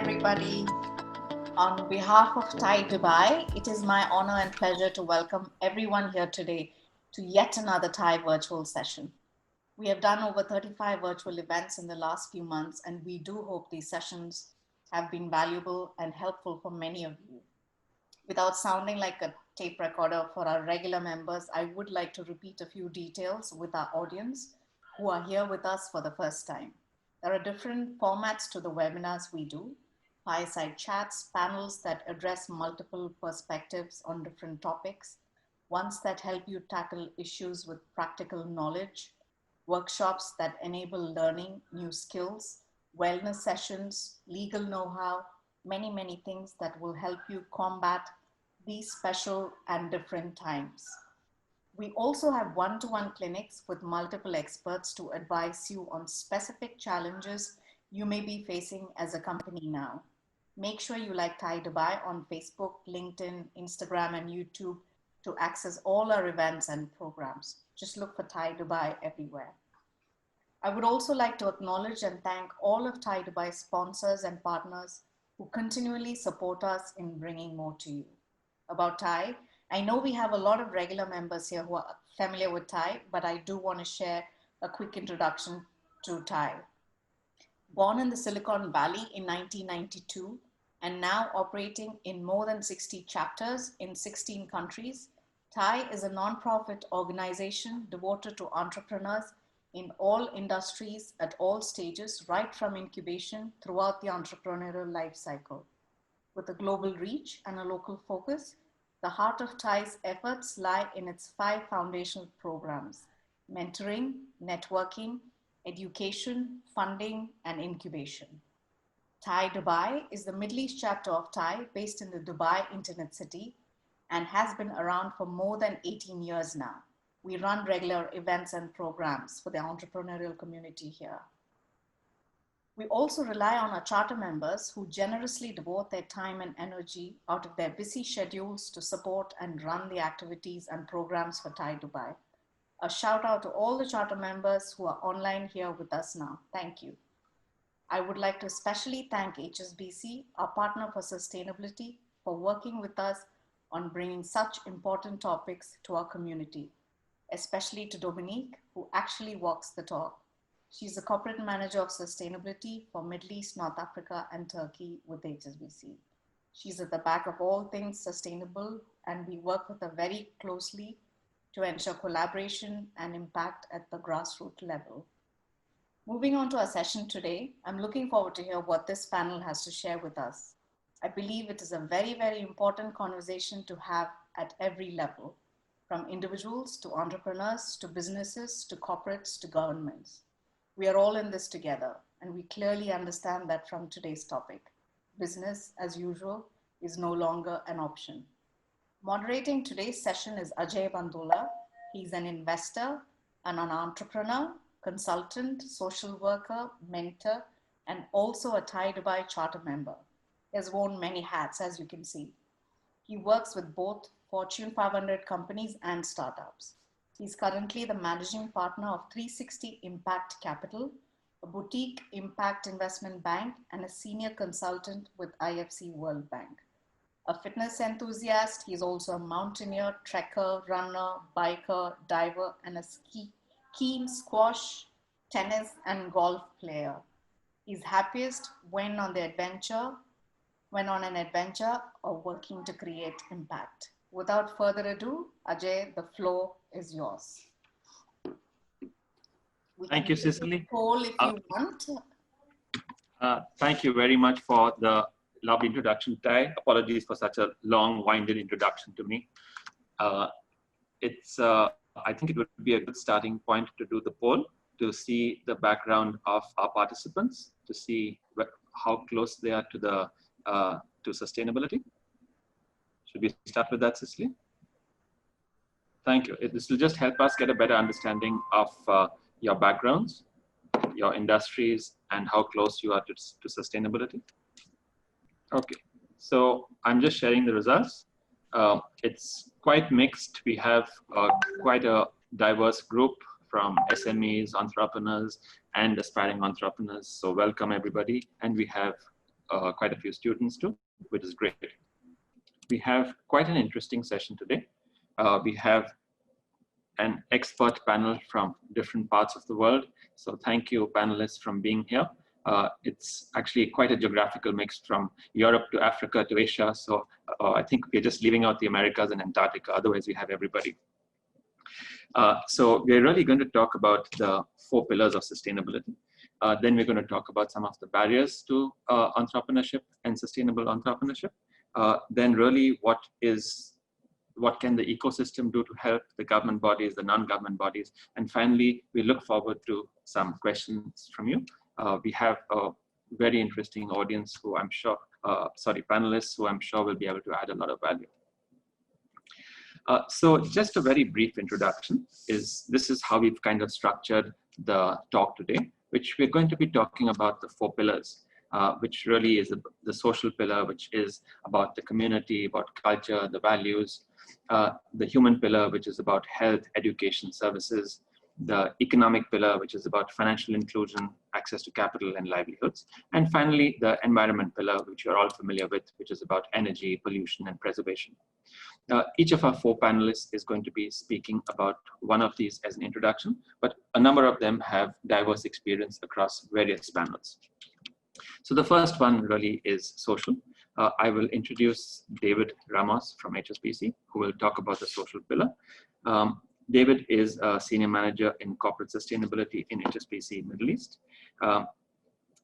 everybody. On behalf of Thai Dubai, it is my honor and pleasure to welcome everyone here today to yet another Thai virtual session. We have done over 35 virtual events in the last few months, and we do hope these sessions have been valuable and helpful for many of you. Without sounding like a tape recorder for our regular members, I would like to repeat a few details with our audience who are here with us for the first time. There are different formats to the webinars we do: fireside chats, panels that address multiple perspectives on different topics, ones that help you tackle issues with practical knowledge, workshops that enable learning new skills, wellness sessions, legal know-how, many things that will help you combat these special and different times. We also have one-to-one clinics with multiple experts to advise you on specific challenges you may be facing as a company now. Make sure you like Thai Dubai on Facebook, LinkedIn, Instagram, and YouTube to access all our events and programs. Just look for Thai Dubai everywhere. I would also like to acknowledge and thank all of Thai Dubai's sponsors and partners who continually support us in bringing more to you. About Thai, I know we have a lot of regular members here who are familiar with Thai, but I do want to share a quick introduction to Thai. Born in the Silicon Valley in 1992 and now operating in more than 60 chapters in 16 countries, Thai is a nonprofit organization devoted to entrepreneurs in all industries at all stages, right from incubation throughout the entrepreneurial life cycle. With a global reach and a local focus, the heart of Thai's efforts lie in its 5 foundational programs: mentoring, networking, education, funding, and incubation. Thai Dubai is the Middle East chapter of Thai, based in the Dubai Internet City, and has been around for more than 18 years now. We run regular events and programs for the entrepreneurial community here. We also rely on our charter members who generously devote their time and energy out of their busy schedules to support and run the activities and programs for Thai Dubai. A shout out to all the charter members who are online here with us now. Thank you. I would like to especially thank HSBC, our partner for sustainability, for working with us on bringing such important topics to our community, especially to Dominique, who actually walks the talk. She's the corporate manager of sustainability for Middle East, North Africa, and Turkey with HSBC. She's at the back of all things sustainable, and we work with her very closely to ensure collaboration and impact at the grassroots level. Moving on to our session today, I'm looking forward to hear what this panel has to share with us. I believe it is a very important conversation to have at every level, from individuals to entrepreneurs to businesses to corporates to governments. We are all in this together, and we clearly understand that from today's topic. Business, as usual, is no longer an option. Moderating today's session is Ajay Bandula. He's an investor and an entrepreneur, consultant, social worker, mentor, and also a Thai Dubai charter member. He has worn many hats, as you can see. He works with both Fortune 500 companies and startups. He's currently the managing partner of 360 Impact Capital, a boutique impact investment bank, and a senior consultant with IFC World Bank. A fitness enthusiast, he's also a mountaineer, trekker, runner, biker, diver, and a keen squash, tennis, and golf player. He's happiest when on an adventure or working to create impact. Without further ado, Ajay, the floor is yours. Thank you, Cicely. Poll if you want. Thank you very much for the lovely introduction, Thai. Apologies for such a long-winded introduction to me. I think it would be a good starting point to do the poll, to see the background of our participants, to see how close they are to sustainability. Should we start with that, Cicely? Thank you. This will just help us get a better understanding of your backgrounds, your industries, and how close you are to sustainability. Okay, so I'm just sharing the results. It's quite mixed. We have quite a diverse group from SMEs, entrepreneurs, and aspiring entrepreneurs. So welcome everybody. And we have quite a few students too, which is great. We have quite an interesting session today. We have an expert panel from different parts of the world. So thank you, panelists, from being here. It's actually quite a geographical mix from Europe to Africa to Asia. So I think we're just leaving out the Americas and Antarctica. Otherwise, we have everybody. So we're really going to talk about the 4 pillars of sustainability. Then we're going to talk about some of the barriers to entrepreneurship and sustainable entrepreneurship. Then really what can the ecosystem do to help the government bodies, the non-government bodies? And finally, we look forward to some questions from you. We have a very interesting audience who I'm sure, panelists who I'm sure will be able to add a lot of value. So just a very brief introduction this is how we've kind of structured the talk today, which we're going to be talking about the 4 pillars. Which really is the social pillar, which is about the community, about culture, the values, the human pillar, which is about health, education, services, the economic pillar, which is about financial inclusion, access to capital and livelihoods, and finally, the environment pillar, which you're all familiar with, which is about energy, pollution, and preservation. Each of our 4 panelists is going to be speaking about one of these as an introduction, but a number of them have diverse experience across various panels. So the first one really is social. I will introduce David Ramos from HSBC, who will talk about the social pillar. David is a senior manager in corporate sustainability in HSBC Middle East.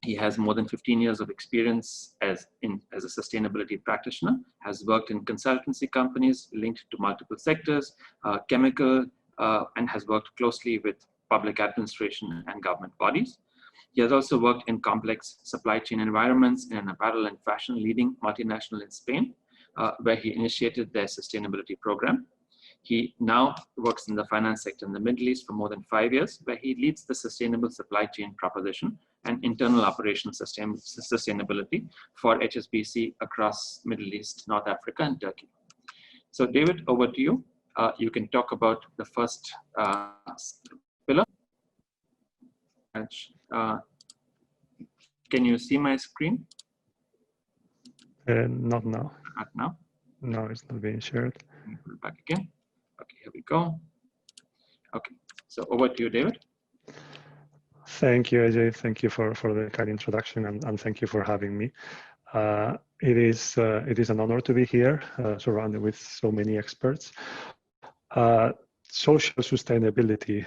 He has more than 15 years of experience as a sustainability practitioner, has worked in consultancy companies linked to multiple sectors, chemical, and has worked closely with public administration and government bodies. He has also worked in complex supply chain environments in an apparel and fashion leading multinational in Spain, where he initiated their sustainability program. He now works in the finance sector in the Middle East for more than 5 years, where he leads the sustainable supply chain proposition and internal operations sustainability for HSBC across Middle East, North Africa, and Turkey. So David, over to you. You can talk about the first pillar. Can you see my screen? Not now. Not now? No, it's not being shared. Let me put it back again. Okay, here we go. Okay, so over to you, David. Thank you, Ajay. Thank you for the kind introduction, and thank you for having me. It is an honor to be here, surrounded with so many experts. Social sustainability.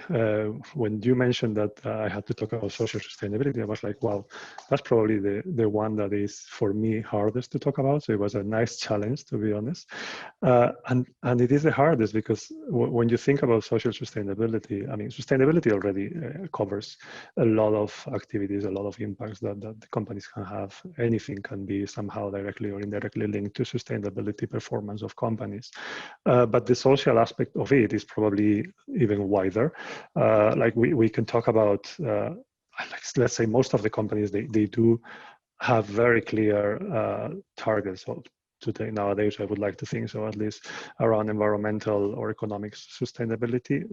When you mentioned that I had to talk about social sustainability, I was like, wow, that's probably the one that is for me hardest to talk about. So it was a nice challenge, to be honest. And it is the hardest because when you think about social sustainability, I mean, sustainability already covers a lot of activities, a lot of impacts that the companies can have. Anything can be somehow directly or indirectly linked to sustainability performance of companies. But the social aspect of it is probably even wider. Like we can talk about, let's say most of the companies, they do have very clear targets. So today, nowadays, I would like to think so, at least around environmental or economic sustainability.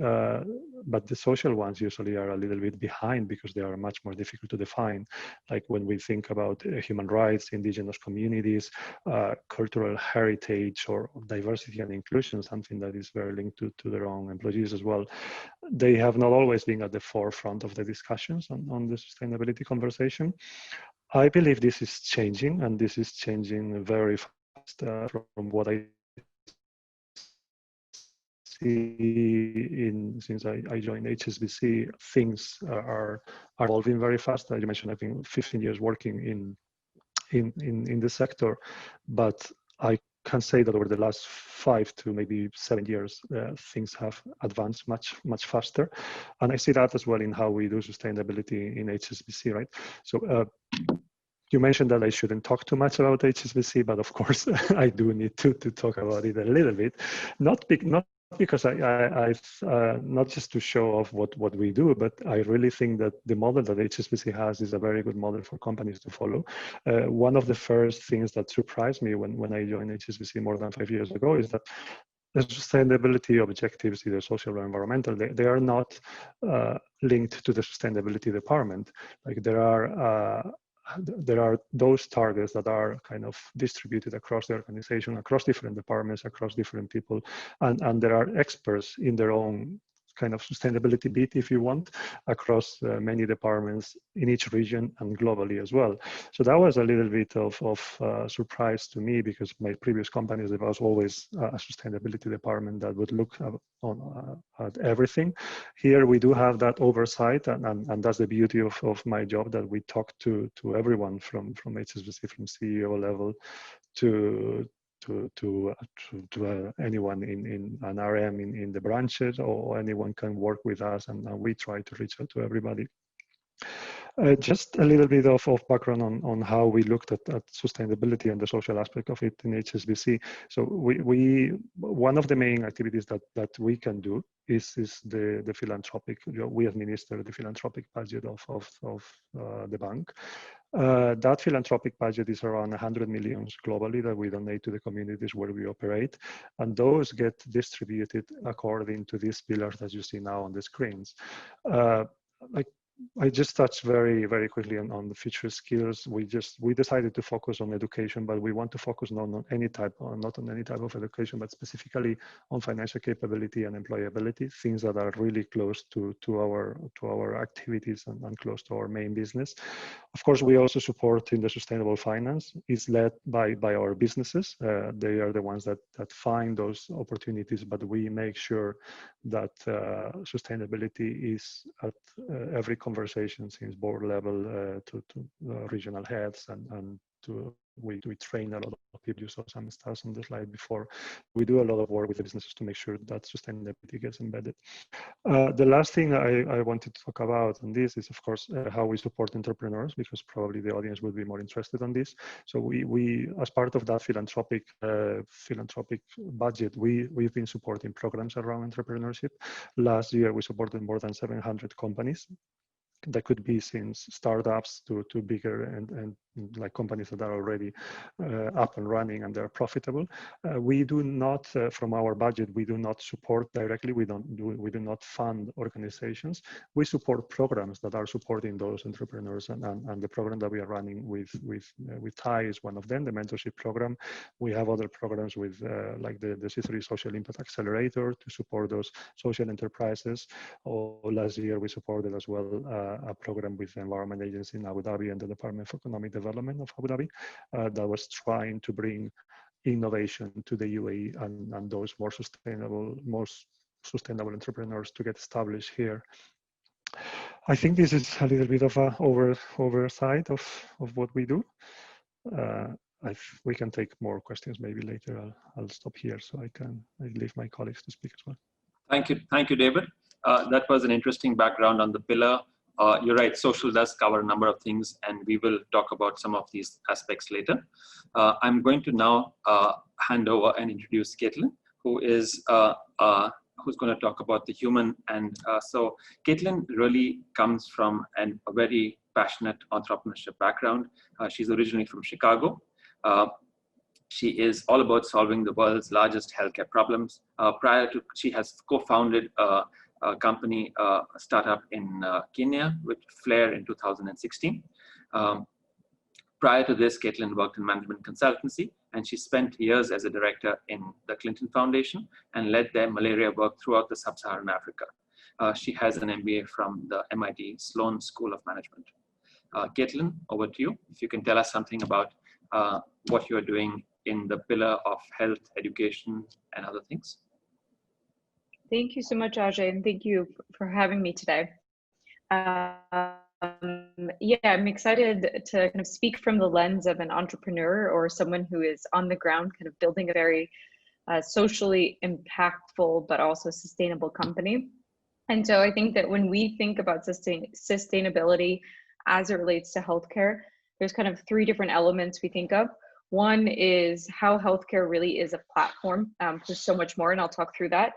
But the social ones usually are a little bit behind because they are much more difficult to define. Like when we think about human rights, indigenous communities, cultural heritage, or diversity and inclusion, something that is very linked to their own employees as well. They have not always been at the forefront of the discussions on the sustainability conversation. I believe this is changing, and this is changing very fast. From what I see since I joined HSBC, things are evolving very fast. You mentioned I've been 15 years working in the sector, but I can say that over the last 5 to maybe 7 years, things have advanced much faster, and I see that as well in how we do sustainability in HSBC, right? So. You mentioned that I shouldn't talk too much about HSBC, but of course I do need to talk about it a little bit, not because not just to show off what we do, but I really think that the model that HSBC has is a very good model for companies to follow. One of the first things that surprised me when I joined HSBC more than 5 years ago is that the sustainability objectives, either social or environmental, they are not linked to the sustainability department. Like there are there are those targets that are kind of distributed across the organization, across different departments, across different people, and there are experts in their own kind of sustainability beat, if you want, across many departments in each region and globally as well. So that was a little bit of surprise to me, because my previous companies, there was always a sustainability department that would look at everything. Here we do have that oversight, and that's the beauty of my job, that we talk to everyone from HSBC, from CEO level to anyone in an RM in the branches, or anyone can work with us, and we try to reach out to everybody. Just a little bit of background on how we looked at sustainability and the social aspect of it in HSBC. So one of the main activities that we can do is the philanthropic. We administer the philanthropic budget of the bank. That philanthropic budget is around 100 million globally that we donate to the communities where we operate. And those get distributed according to these pillars that you see now on the screens. I just touched very, very quickly on the future skills. We decided to focus on education, but we want to focus not on any type of education, but specifically on financial capability and employability, things that are really close to our activities and close to our main business. Of course, we also support in the sustainable finance. It's led by our businesses. They are the ones that find those opportunities, but we make sure that sustainability is at every conversation, since board level to regional heads, and we train a lot of people. You saw some stats on the slide before. We do a lot of work with the businesses to make sure that sustainability gets embedded. The last thing I wanted to talk about on this is, of course, how we support entrepreneurs, because probably the audience will be more interested on this. So we as part of that philanthropic budget, we've been supporting programs around entrepreneurship. Last year, we supported more than 700 companies. That could be since startups to bigger and like companies that are already up and running and they're profitable. We do not, from our budget, we do not support directly. We do not fund organizations. We support programs that are supporting those entrepreneurs, and the program that we are running with TAI is one of them, the mentorship program. We have other programs with like the C3 Social Impact Accelerator to support those social enterprises. Or last year we supported as well a program with the Environment Agency in Abu Dhabi and the Department of Economic Development of Abu Dhabi that was trying to bring innovation to the UAE and those more sustainable entrepreneurs to get established here. I think this is a little bit of a oversight of what we do. We can take more questions maybe later. I'll stop here so I leave my colleagues to speak as well. Thank you, David. That was an interesting background on the pillar. You're right, social does cover a number of things, and we will talk about some of these aspects later. I'm going to now hand over and introduce Caitlin, who's going to talk about the human. And so Caitlin really comes from a very passionate entrepreneurship background. She's originally from Chicago. She is all about solving the world's largest healthcare problems. She has co-founded a company, a startup in Kenya with Flair in 2016. Prior to this, Caitlin worked in management consultancy, and she spent years as a director in the Clinton Foundation and led their malaria work throughout the sub-Saharan Africa. She has an MBA from the MIT Sloan School of Management. Caitlin, over to you. If you can tell us something about what you're doing in the pillar of health, education, and other things. Thank you so much, Ajay, and thank you for having me today. Yeah, I'm excited to kind of speak from the lens of an entrepreneur or someone who is on the ground, kind of building a very socially impactful but also sustainable company. And so I think that when we think about sustainability as it relates to healthcare, there's kind of three different elements we think of. One is how healthcare really is a platform for so much more, and I'll talk through that.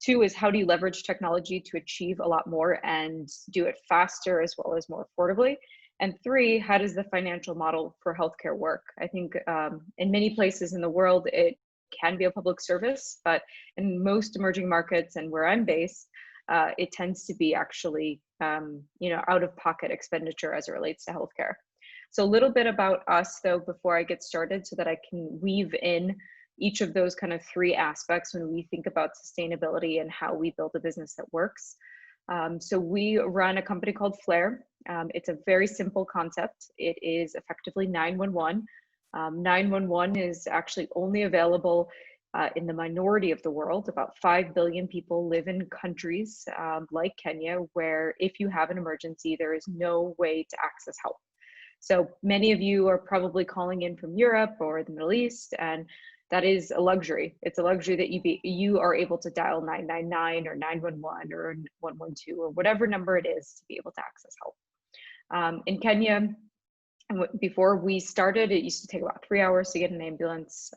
Two is how do you leverage technology to achieve a lot more and do it faster as well as more affordably? And three, how does the financial model for healthcare work? I think in many places in the world, it can be a public service, but in most emerging markets and where I'm based, it tends to be actually, out-of-pocket expenditure as it relates to healthcare. So a little bit about us though, before I get started, so that I can weave in each of those kind of three aspects when we think about sustainability and how we build a business that works. So we run a company called Flare. It's a very simple concept. It is effectively 911. 911 is actually only available in the minority of the world. About 5 billion people live in countries like Kenya, where if you have an emergency, there is no way to access help. So many of you are probably calling in from Europe or the Middle East, and that is a luxury. It's a luxury that you are able to dial 999 or 911 or 112 or whatever number it is to be able to access help. In Kenya, before we started, it used to take about 3 hours to get an ambulance.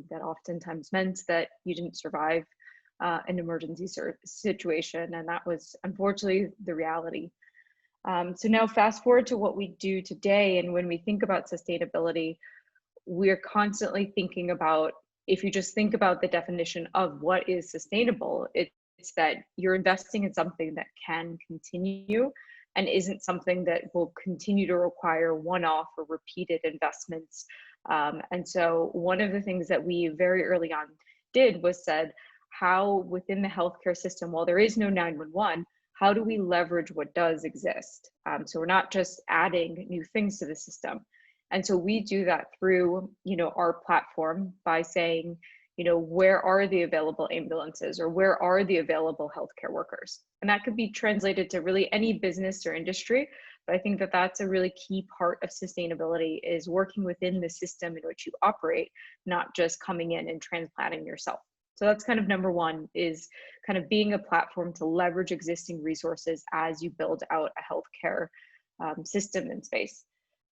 That oftentimes meant that you didn't survive an emergency situation, and that was unfortunately the reality. So now fast forward to what we do today, and when we think about sustainability, we're constantly thinking about, if you just think about the definition of what is sustainable, it's that you're investing in something that can continue and isn't something that will continue to require one-off or repeated investments. And so one of the things that we very early on did was said, how within the healthcare system, while there is no 911, how do we leverage what does exist? So we're not just adding new things to the system. And so we do that through, our platform by saying, where are the available ambulances, or where are the available healthcare workers? And that could be translated to really any business or industry. But I think that that's a really key part of sustainability, is working within the system in which you operate, not just coming in and transplanting yourself. So that's kind of number one, is kind of being a platform to leverage existing resources as you build out a healthcare system and space.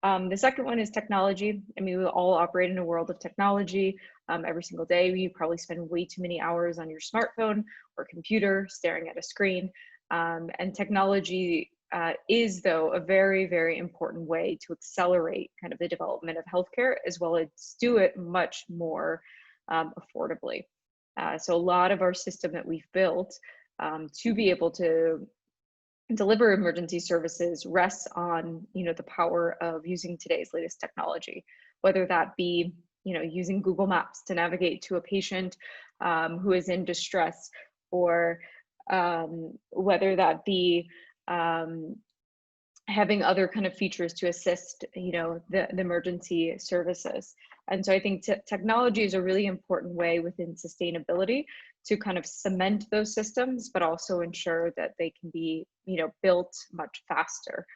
The second one is technology. I mean, we all operate in a world of technology. Every single day, you probably spend way too many hours on your smartphone or computer staring at a screen. And technology is, though, a very, very important way to accelerate kind of the development of healthcare, as well as do it much more affordably. So a lot of our system that we've built to be able to deliver emergency services rests on, the power of using today's latest technology, whether that be, using Google Maps to navigate to a patient who is in distress, or whether that be having other kind of features to assist, the emergency services. And so I think technology is a really important way within sustainability to kind of cement those systems, but also ensure that they can be, built much faster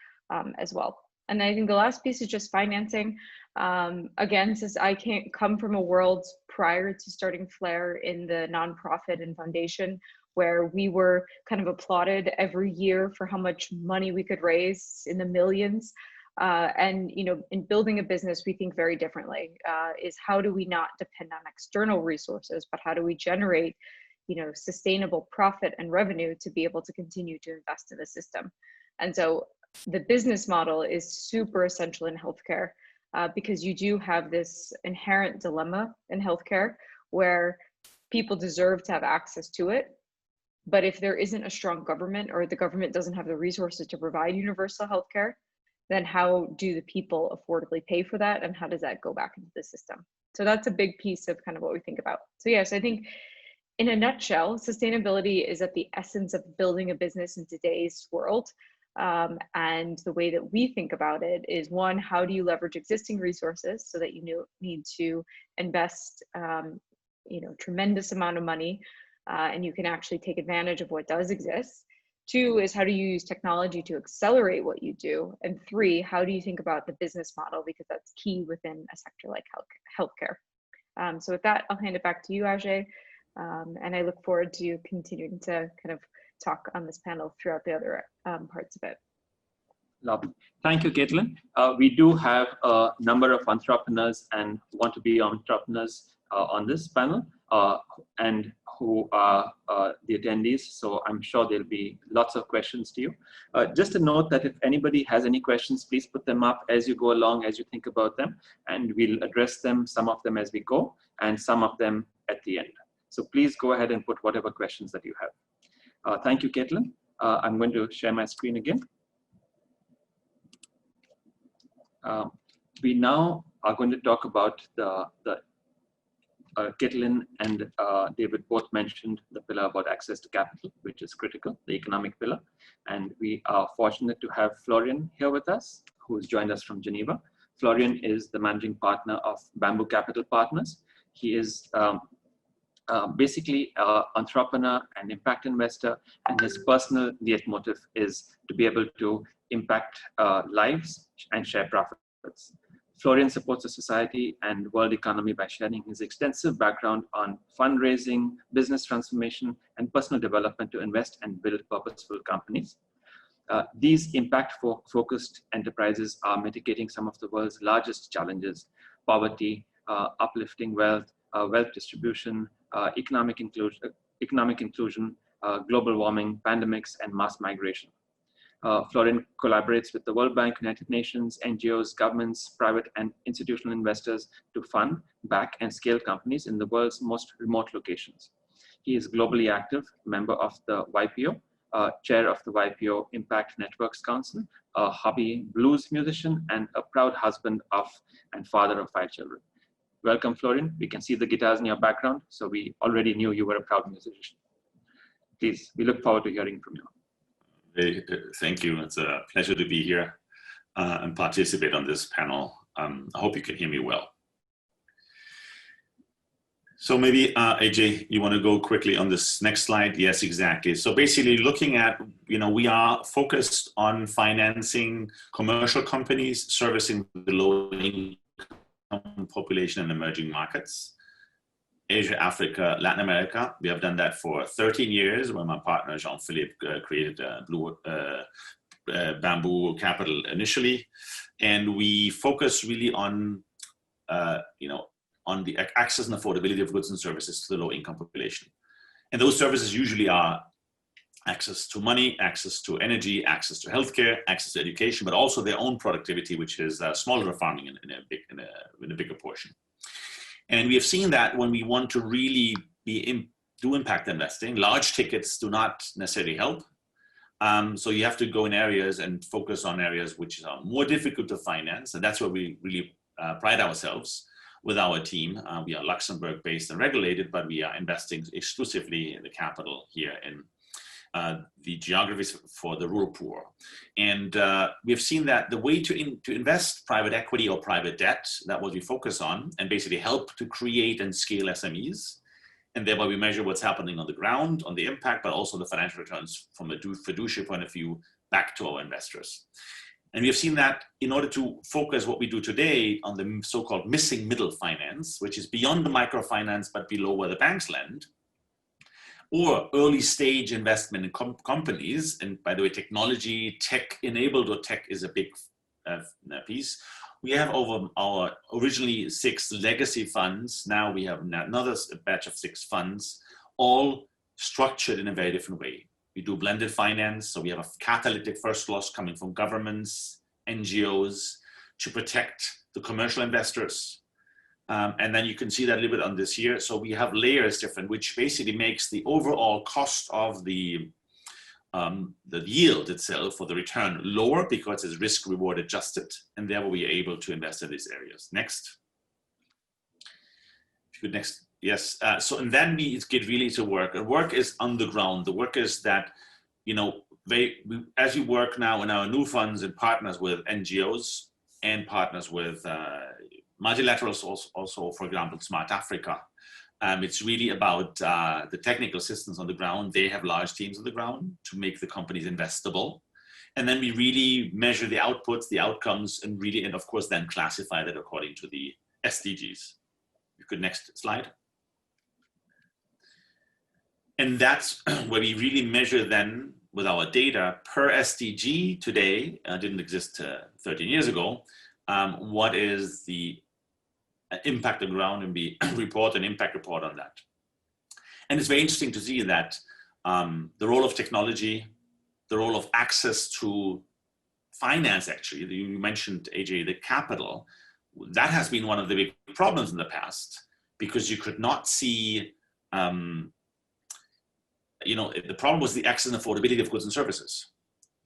as well. And I think the last piece is just financing. Again, since I can't come from a world prior to starting Flare in the nonprofit and foundation, where we were kind of applauded every year for how much money we could raise in the millions. And, in building a business, we think very differently, is how do we not depend on external resources, but how do we generate, sustainable profit and revenue to be able to continue to invest in the system? And so the business model is super essential in healthcare, because you do have this inherent dilemma in healthcare where people deserve to have access to it. But if there isn't a strong government, or the government doesn't have the resources to provide universal healthcare, then how do the people affordably pay for that? And how does that go back into the system? So that's a big piece of kind of what we think about. So yes, I think in a nutshell, sustainability is at the essence of building a business in today's world. And the way that we think about it is, one, how do you leverage existing resources so that you need to invest, tremendous amount of money, and you can actually take advantage of what does exist. Two is, how do you use technology to accelerate what you do? And three, how do you think about the business model? Because that's key within a sector like healthcare. So with that, I'll hand it back to you, Ajay. And I look forward to continuing to kind of talk on this panel throughout the other parts of it. Lovely. Thank you, Caitlin. We do have a number of entrepreneurs and want-to-be entrepreneurs on this panel, and who are the attendees. So I'm sure there'll be lots of questions to you. Just a note that if anybody has any questions, please put them up as you go along, as you think about them, and we'll address them, some of them as we go, and some of them at the end. So please go ahead and put whatever questions that you have. Thank you, Caitlin. I'm going to share my screen again. We now are going to talk about Kitlin and David both mentioned the pillar about access to capital, which is critical, the economic pillar. And we are fortunate to have Florian here with us, who has joined us from Geneva. Florian is the managing partner of Bamboo Capital Partners. He is basically an entrepreneur and impact investor, and his personal leitmotif is to be able to impact lives and share profits. Florian supports the society and world economy by sharing his extensive background on fundraising, business transformation, and personal development to invest and build purposeful companies. These impact-focused enterprises are mitigating some of the world's largest challenges: poverty, uplifting wealth, wealth distribution, economic inclusion, global warming, pandemics, and mass migration. Florian collaborates with the World Bank, United Nations, NGOs, governments, private and institutional investors to fund, back, and scale companies in the world's most remote locations. He is globally active, member of the YPO, chair of the YPO Impact Networks Council, a hobby blues musician, and a proud husband of and father of 5 children. Welcome, Florian. We can see the guitars in your background, so we already knew you were a proud musician. Please, we look forward to hearing from you. Thank you. It's a pleasure to be here and participate on this panel. I hope you can hear me well. So maybe AJ, you want to go quickly on this next slide? Yes, exactly. So basically looking at, we are focused on financing commercial companies, servicing the low-income population in emerging markets. Asia, Africa, Latin America. We have done that for 13 years when my partner Jean-Philippe created Bamboo Capital initially. And we focus really on, on the access and affordability of goods and services to the low income population. And those services usually are access to money, access to energy, access to healthcare, access to education, but also their own productivity, which is smallholder farming in a bigger portion. And we have seen that when we want to really do impact investing, large tickets do not necessarily help. So you have to go in areas and focus on areas which are more difficult to finance. And that's where we really pride ourselves with our team. We are Luxembourg based and regulated, but we are investing exclusively in the capital here in the geographies for the rural poor. And we have seen that the way to invest private equity or private debt, that what we focus on, and basically help to create and scale SMEs. And thereby we measure what's happening on the ground, on the impact, but also the financial returns from a fiduciary point of view back to our investors. And we have seen that in order to focus what we do today on the so-called missing middle finance, which is beyond the microfinance, but below where the banks lend, or early stage investment in companies. And by the way, technology, tech enabled or tech is a big piece. We have over our originally 6 legacy funds. Now we have another batch of 6 funds, all structured in a very different way. We do blended finance. So we have a catalytic first loss coming from governments, NGOs to protect the commercial investors. And then you can see that a little bit on this here. So we have layers different, which basically makes the overall cost of the yield itself or the return lower because it's risk reward adjusted, and therefore we are able to invest in these areas. Next. If you could next. Yes. So and then we get really to work. And work is on the ground. The work is that, as we work now in our new funds and partners with NGOs and partners with multilaterals, also, for example, Smart Africa. It's really about the technical assistance on the ground. They have large teams on the ground to make the companies investable. And then we really measure the outputs, the outcomes, and of course, then classify that according to the SDGs. You could next slide. And that's where we really measure then with our data per SDG today, didn't exist 13 years ago, what is the impact on the ground, and we report an impact report on that. And it's very interesting to see that the role of technology, the role of access to finance, actually, you mentioned, AJ, the capital, that has been one of the big problems in the past because you could not see, the problem was the access and affordability of goods and services.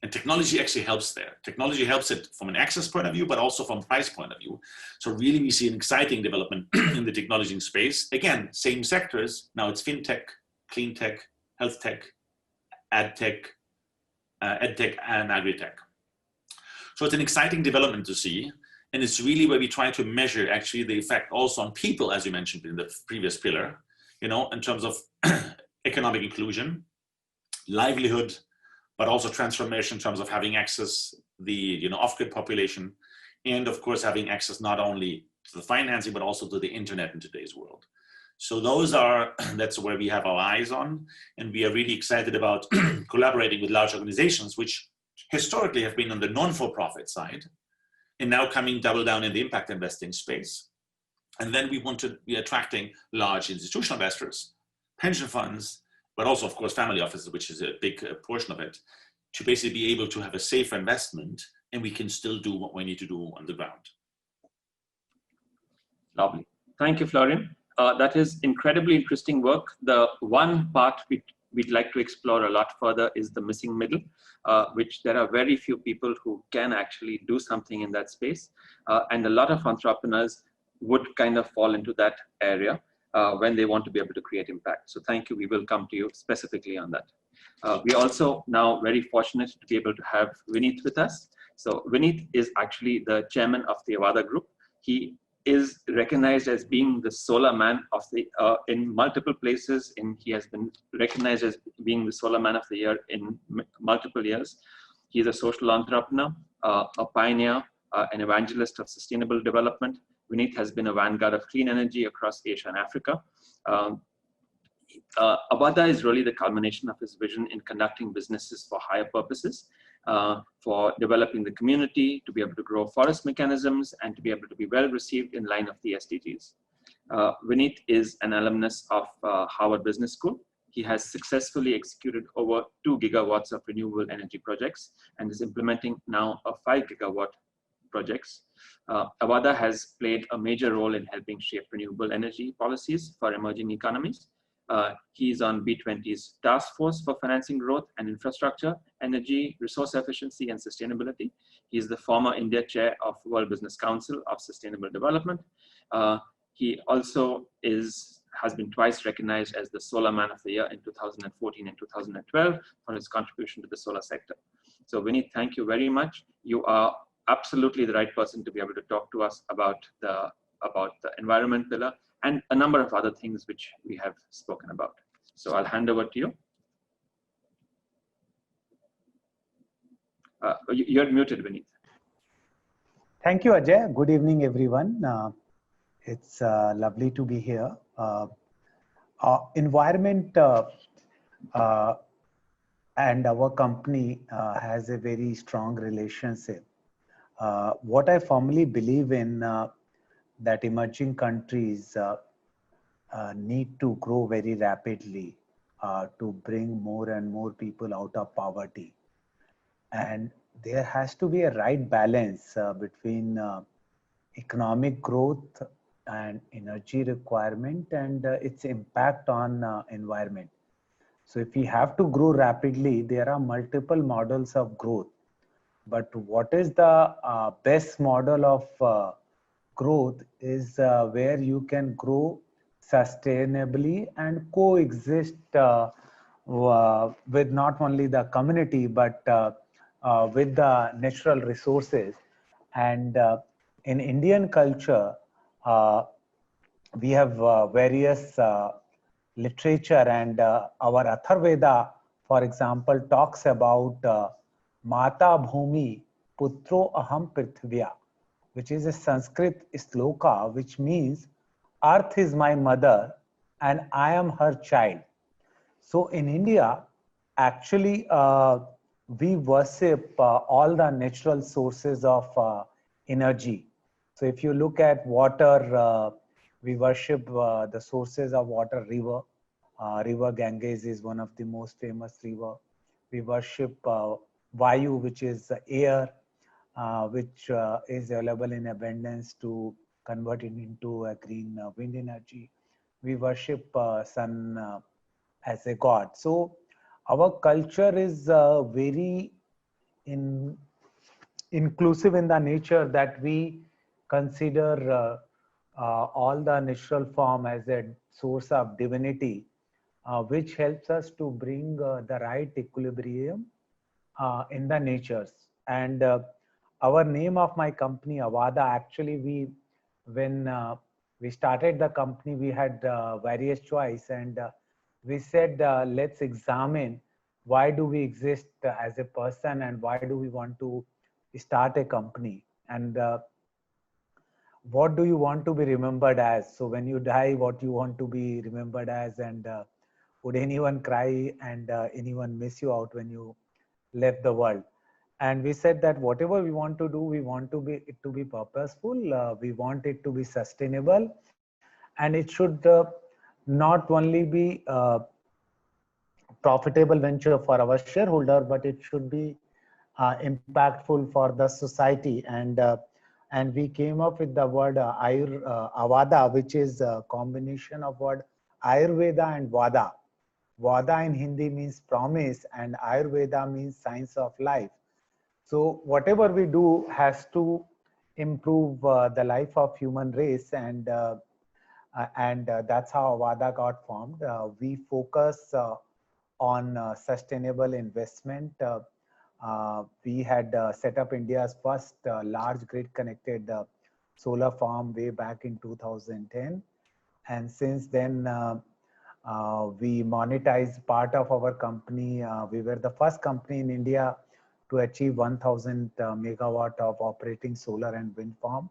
And technology actually helps there. Technology helps it from an access point of view, but also from price point of view. So really we see an exciting development in the technology space. Again, same sectors. Now it's fintech, clean tech, health tech, ad tech, edtech, and agri-tech. So it's an exciting development to see. And it's really where we try to measure actually the effect also on people, as you mentioned in the previous pillar, you know, in terms of economic inclusion, livelihood, but also transformation in terms of having access, the, you know, off-grid population, and of course having access not only to the financing, but also to the internet in today's world. So those are, that's where we have our eyes on, and we are really excited about collaborating with large organizations, which historically have been on the non-for-profit side, and now coming double down in the impact investing space. And then we want to be attracting large institutional investors, pension funds, but also of course family offices, which is a big portion of it, to basically be able to have a safer investment, and we can still do what we need to do on the ground. Lovely. Thank you, Florian. That is incredibly interesting work. The one part we'd like to explore a lot further is the missing middle, which there are very few people who can actually do something in that space. And a lot of entrepreneurs would kind of fall into that area when they want to be able to create impact. So thank you. We will come to you specifically on that. We also now very fortunate to be able to have Vineet with us. So Vineet is actually the chairman of the Avada Group. He is recognized as being the solar man of the in multiple places, and he has been recognized as being the solar man of the year in multiple years. He is a social entrepreneur, a pioneer, an evangelist of sustainable development. Vineet has been a vanguard of clean energy across Asia and Africa. Avada is really the culmination of his vision in conducting businesses for higher purposes, for developing the community, to be able to grow forest mechanisms, and to be able to be well received in line of the SDGs. Vineet is an alumnus of Harvard Business School. He has successfully executed over 2 gigawatts of renewable energy projects and is implementing now a 5 gigawatt projects. Avada has played a major role in helping shape renewable energy policies for emerging economies. He is on B20's task force for financing growth and infrastructure, energy, resource efficiency, and sustainability. He is the former India chair of World Business Council of Sustainable Development. He also has been twice recognized as the Solar Man of the Year in 2014 and 2012 for his contribution to the solar sector. So Vineet, thank you very much. You are absolutely the right person to be able to talk to us about the environment pillar and a number of other things which we have spoken about. So I'll hand over to you. You're muted, Vineet. Thank you, Ajay. Good evening, everyone. It's lovely to be here. Environment and our company has a very strong relationship. What I firmly believe in that emerging countries need to grow very rapidly to bring more and more people out of poverty. And there has to be a right balance between economic growth and energy requirement and its impact on environment. So if we have to grow rapidly, there are multiple models of growth. But what is the best model of growth is where you can grow sustainably and coexist with not only the community, but with the natural resources. And in Indian culture, we have various literature, and our Atharveda, for example, talks about Mata Bhumi Putro Aham Prithvya, which is a Sanskrit sloka, which means Earth is my mother and I am her child. So in India, actually, we worship all the natural sources of energy. So if you look at water, we worship the sources of water, river. River Ganges is one of the most famous river. We worship Vayu, which is air, which is available in abundance to convert it into a green wind energy. We worship sun as a god. So our culture is very inclusive in the nature that we consider all the natural form as a source of divinity, which helps us to bring the right equilibrium in the natures. And our name of my company, Avada, actually when we started the company, we had various choice, and we said, let's examine why do we exist as a person and why do we want to start a company, and what do you want to be remembered as? So when you die, what you want to be remembered as, and would anyone cry and anyone miss you out when you left the world? And we said that whatever we want to do, we want to be it to be purposeful, we want it to be sustainable, and it should not only be profitable venture for our shareholder, but it should be impactful for the society. And we came up with the word Avada, which is a combination of word Ayurveda and Vada. Vada in Hindi means promise, and Ayurveda means science of life. So whatever we do has to improve the life of human race, and that's how Avada got formed. We focus on sustainable investment. We had set up India's first large grid-connected solar farm way back in 2010. And since then, we monetized part of our company. We were the first company in India to achieve 1,000 megawatt of operating solar and wind farm.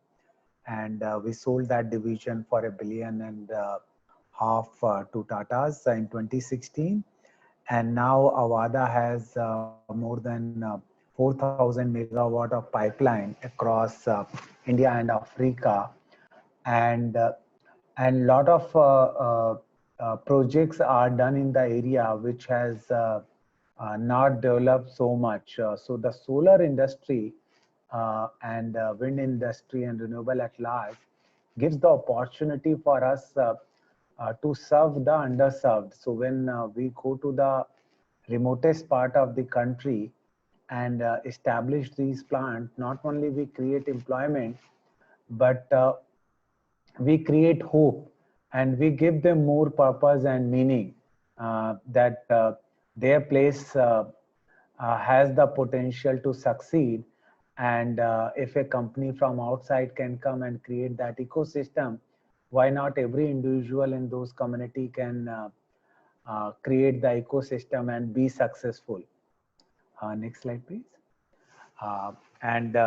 And we sold that division for $1.5 billion to Tata's in 2016. And now Avada has more than 4,000 megawatt of pipeline across India and Africa, and lot of projects are done in the area which has not developed so much. So the solar industry and wind industry and renewable at large gives the opportunity for us to serve the underserved. So when we go to the remotest part of the country and establish these plants, not only we create employment, but we create hope, and we give them more purpose and meaning, that their place has the potential to succeed. And if a company from outside can come and create that ecosystem, why not every individual in those community can create the ecosystem and be successful? Next slide, please. And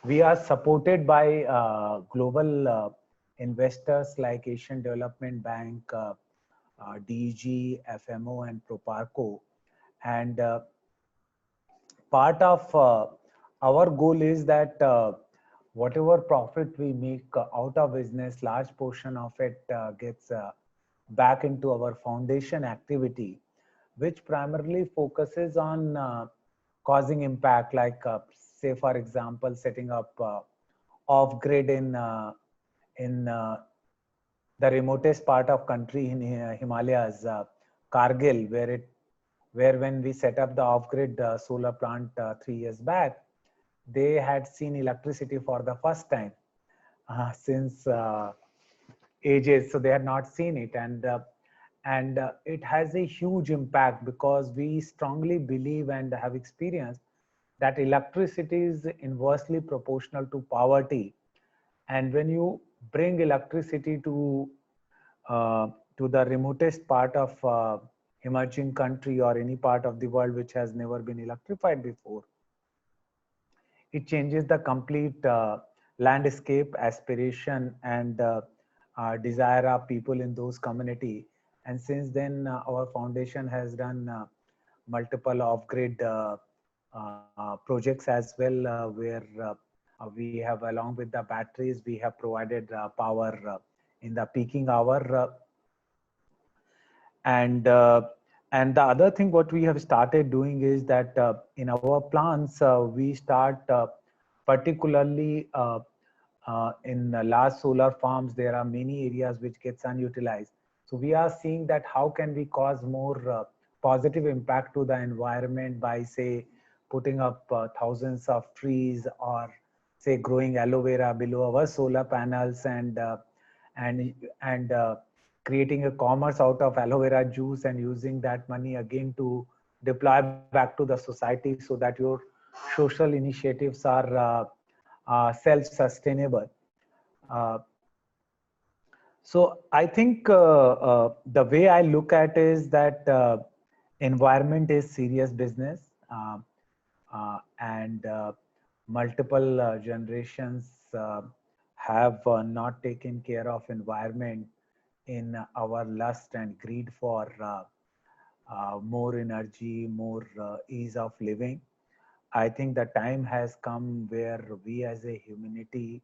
we are supported by global investors like Asian Development Bank, DG, FMO, and Proparco. And part of our goal is that whatever profit we make out of business, large portion of it gets back into our foundation activity, which primarily focuses on causing impact, like say for example, setting up off-grid in the remotest part of country in Himalayas, Kargil, where when we set up the off-grid solar plant 3 years back, they had seen electricity for the first time since ages. So they had not seen it, and it has a huge impact, because we strongly believe and have experienced that electricity is inversely proportional to poverty. And when you bring electricity to the remotest part of emerging country or any part of the world which has never been electrified before, it changes the complete landscape, aspiration, and desire of people in those community. And since then, our foundation has done multiple off-grid projects as well, where we have, along with the batteries, we have provided power in the peaking hour. And the other thing what we have started doing is that in our plants, we start particularly in large solar farms, there are many areas which gets unutilized. So we are seeing that how can we cause more positive impact to the environment by, say, putting up thousands of trees, or say growing aloe vera below our solar panels, and creating a commerce out of aloe vera juice and using that money again to deploy back to the society, so that your social initiatives are self-sustainable. So I think the way I look at is that environment is serious business, and multiple generations have not taken care of environment in our lust and greed for more energy, more ease of living. I think the time has come where we as a humanity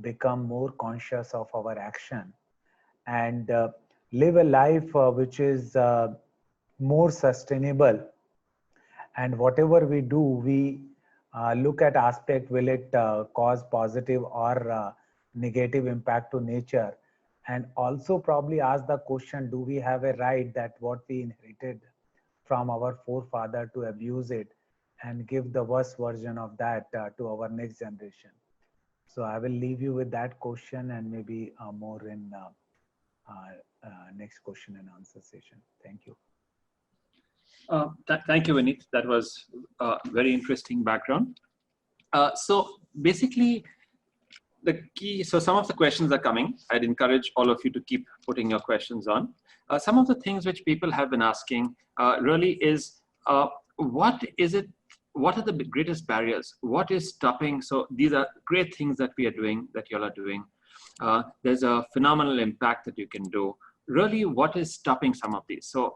become more conscious of our action and live a life which is more sustainable. And whatever we do, we look at aspect, will it cause positive or negative impact to nature? And also probably ask the question, do we have a right that what we inherited from our forefather to abuse it and give the worst version of that to our next generation? So I will leave you with that question, and maybe more in next question and answer session. Thank you. Thank you, Vineet. That was a very interesting background. So basically, the key, so some of the questions are coming. I'd encourage all of you to keep putting your questions on. Some of the things which people have been asking really is, what are the greatest barriers? What is stopping? So these are great things that we are doing, that you all are doing. There's a phenomenal impact that you can do. Really, what is stopping some of these? So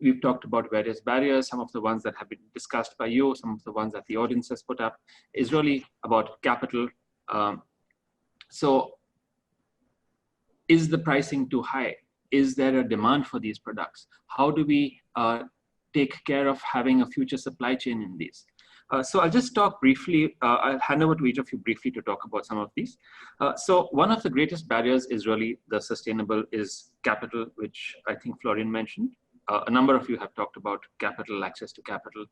we've talked about various barriers. Some of the ones that have been discussed by you, some of the ones that the audience has put up, is really about capital. So is the pricing too high? Is there a demand for these products? How do we take care of having a future supply chain in these? So I'll just talk briefly, I'll hand over to each of you briefly to talk about some of these. So one of the greatest barriers is really the sustainable is capital, which I think Florian mentioned. A number of you have talked about capital, access to capital.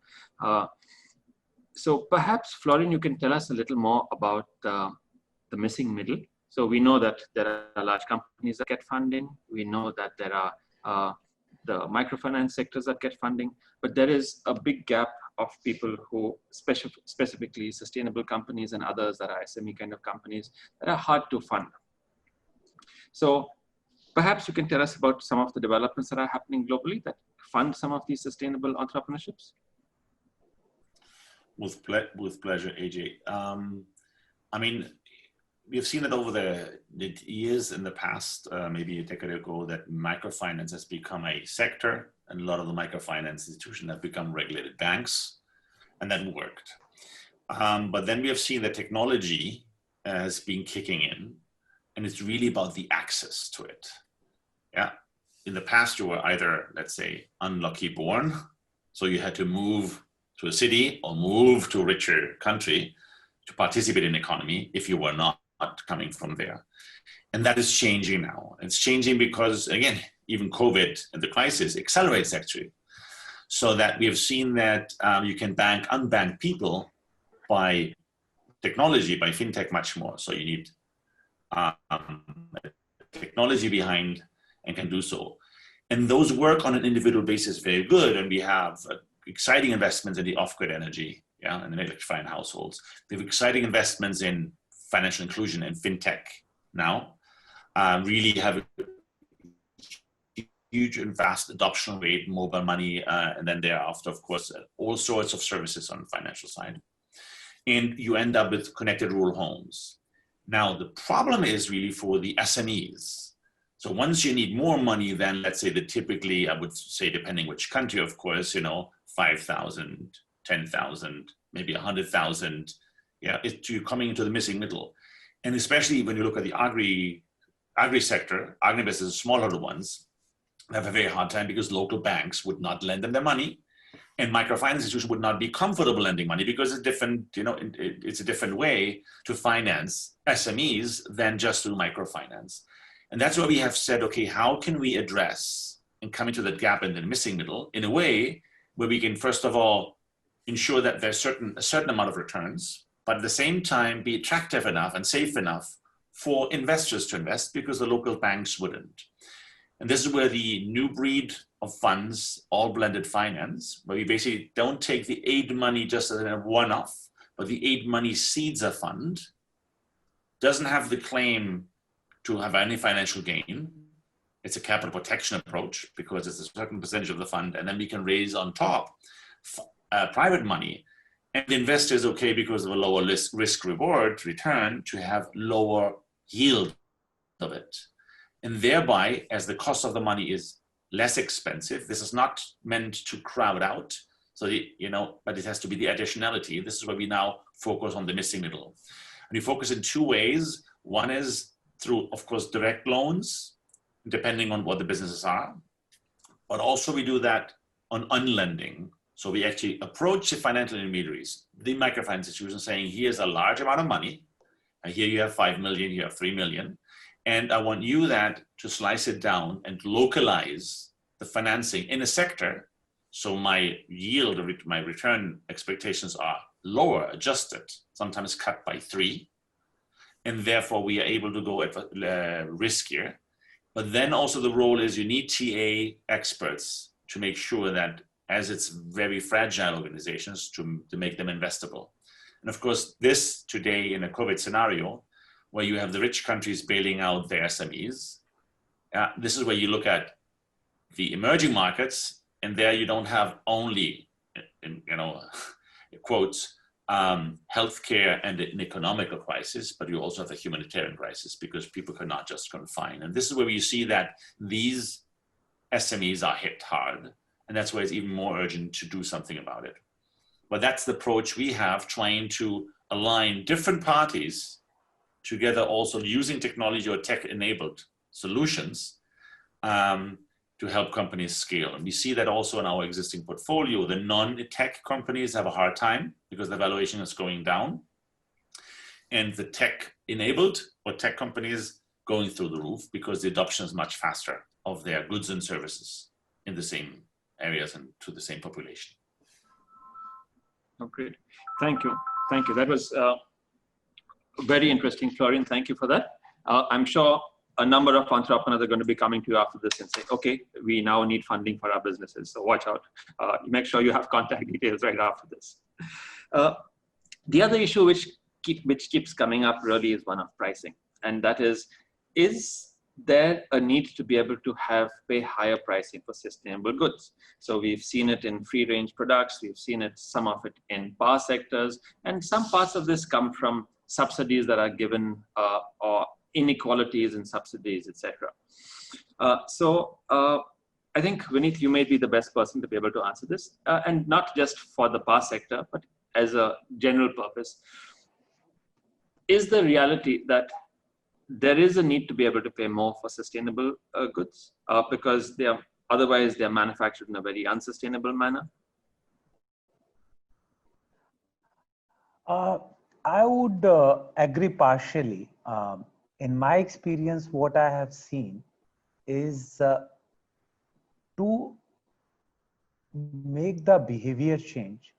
So perhaps, Florian, you can tell us a little more about the missing middle. So we know that there are large companies that get funding. We know that there are the microfinance sectors that get funding, but there is a big gap of people who, specifically sustainable companies and others that are SME kind of companies, that are hard to fund. So perhaps you can tell us about some of the developments that are happening globally that fund some of these sustainable entrepreneurships. With pleasure, AJ. I mean, we've seen it over the years in the past, maybe a decade ago, that microfinance has become a sector, and a lot of the microfinance institutions have become regulated banks, and that worked. But then we have seen that technology has been kicking in, and it's really about the access to it. Yeah. In the past, you were either, let's say, unlucky born, so you had to move to a city or move to a richer country to participate in the economy if you were not coming from there. And that is changing now. It's changing because, again, even COVID and the crisis accelerates actually. So that we have seen that you can bank unbanked people by technology, by fintech much more. So you need technology behind and can do so. And those work on an individual basis very good. And we have exciting investments in the off-grid energy, yeah, and in electrifying households. We have exciting investments in financial inclusion and fintech now. Really have a huge and vast adoption rate, mobile money, and then thereafter, of course, all sorts of services on the financial side. And you end up with connected rural homes. Now, the problem is really for the SMEs. So once you need more money than, let's say, the typically, I would say, depending which country, of course, 5,000, 10,000, maybe 100,000, yeah, you're coming into the missing middle. And especially when you look at the agri sector, agribusinesses, smaller ones, have a very hard time because local banks would not lend them their money, and microfinance institutions would not be comfortable lending money because it's different, it's a different way to finance SMEs than just through microfinance. And that's why we have said, okay, how can we address and come into that gap in the missing middle in a way where we can, first of all, ensure that there's a certain amount of returns, but at the same time be attractive enough and safe enough for investors to invest, because the local banks wouldn't. And this is where the new breed of funds, all blended finance, where we basically don't take the aid money just as a one-off, but the aid money seeds a fund, doesn't have the claim to have any financial gain. It's a capital protection approach because it's a certain percentage of the fund, and then we can raise on top private money. And the investor is okay because of a lower risk reward return to have lower yield of it. And thereby, as the cost of the money is less expensive, this is not meant to crowd out. So, but it has to be the additionality. This is where we now focus on the missing middle. And we focus in two ways. One is through, of course, direct loans, depending on what the businesses are. But also we do that on unlending. So we actually approach the financial intermediaries, the microfinance institutions, saying, here's a large amount of money. And here you have 5 million, you have 3 million. And I want you to slice it down and localize the financing in a sector. So my yield, my return expectations are lower, adjusted, sometimes cut by 3. And therefore we are able to go at riskier. But then also the role is you need TA experts to make sure that, as it's very fragile organizations, to make them investable. And of course, this today in a COVID scenario, where you have the rich countries bailing out their SMEs, this is where you look at the emerging markets, and there you don't have only, quotes, healthcare and an economical crisis, but you also have a humanitarian crisis because people cannot just confine. And this is where you see that these SMEs are hit hard. And that's why it's even more urgent to do something about it. But that's the approach we have, trying to align different parties together, also using technology or tech-enabled solutions to help companies scale. And we see that also in our existing portfolio. The non-tech companies have a hard time because the valuation is going down. And the tech-enabled or tech companies going through the roof because the adoption is much faster of their goods and services in the same areas and to the same population. Oh, great. Thank you. Thank you. That was very interesting, Florian. Thank you for that. I'm sure a number of entrepreneurs are going to be coming to you after this and say, okay, we now need funding for our businesses. So watch out. Make sure you have contact details right after this. The other issue which keeps coming up really is one of pricing. And that is there a need to be able to pay higher pricing for sustainable goods? So we've seen it in free range products, we've seen it, some of it in power sectors, and some parts of this come from subsidies that are given or inequalities in subsidies, etc. So I think, Vineet, you may be the best person to be able to answer this, and not just for the power sector, but as a general purpose. Is the reality that there is a need to be able to pay more for sustainable goods because otherwise they're manufactured in a very unsustainable manner? I would agree partially. In my experience, what I have seen is to make the behavior change,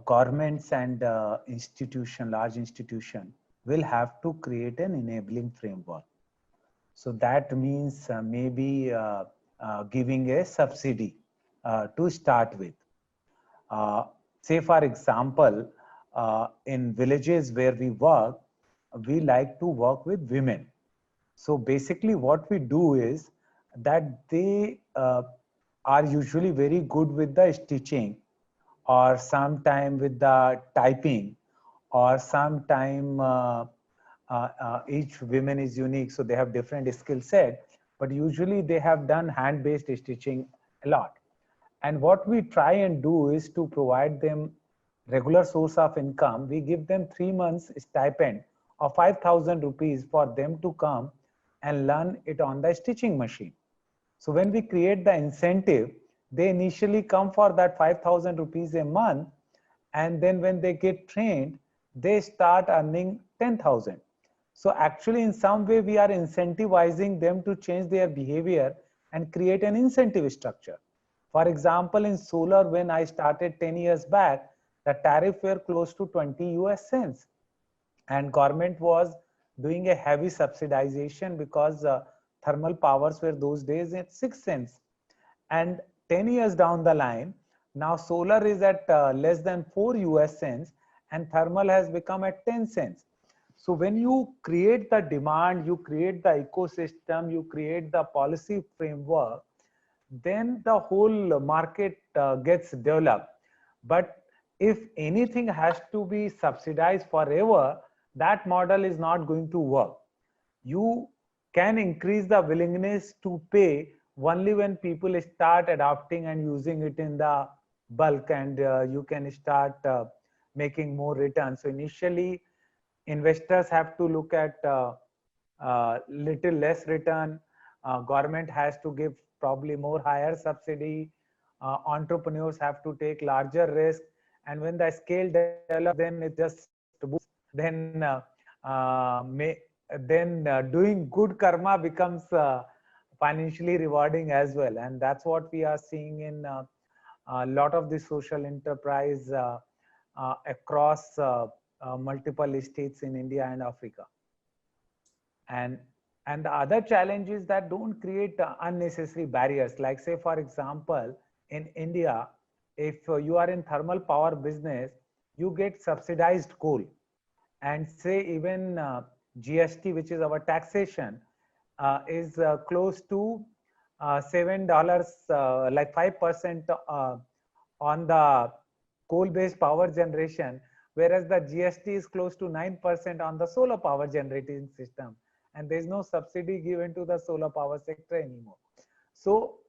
governments and large institution will have to create an enabling framework. So that means maybe giving a subsidy to start with. Say for example, in villages where we work, we like to work with women. So basically what we do is that they are usually very good with the stitching, or sometime with the typing, or sometime each woman is unique, so they have different skill set, but usually they have done hand-based stitching a lot. And what we try and do is to provide them regular source of income. We give them 3 months stipend of 5,000 rupees for them to come and learn it on the stitching machine. So when we create the incentive, they initially come for that 5,000 rupees a month, and then when they get trained, they start earning 10,000. So actually in some way we are incentivizing them to change their behavior and create an incentive structure. For example, in solar, when I started 10 years back, the tariff were close to 20 US cents. And government was doing a heavy subsidization because thermal powers were those days at 6 cents. And 10 years down the line, now solar is at less than 4 US cents and thermal has become at 10 cents. So when you create the demand, you create the ecosystem, you create the policy framework, then the whole market gets developed. But if anything has to be subsidized forever, that model is not going to work. You can increase the willingness to pay only when people start adopting and using it in the bulk, and you can start making more returns. So initially, investors have to look at little less return. Government has to give probably more higher subsidy. Entrepreneurs have to take larger risk. And when the scale develops, then it just boosts. Then doing good karma becomes financially rewarding as well. And that's what we are seeing in a lot of the social enterprise across multiple states in India and Africa. And the other challenge is that don't create unnecessary barriers. Like say, for example, in India, if you are in thermal power business, you get subsidized coal. And say even GST, which is our taxation, is close to $7, like 5% on the coal-based power generation, whereas the GST is close to 9% on the solar power generating system. And there's no subsidy given to the solar power sector anymore. So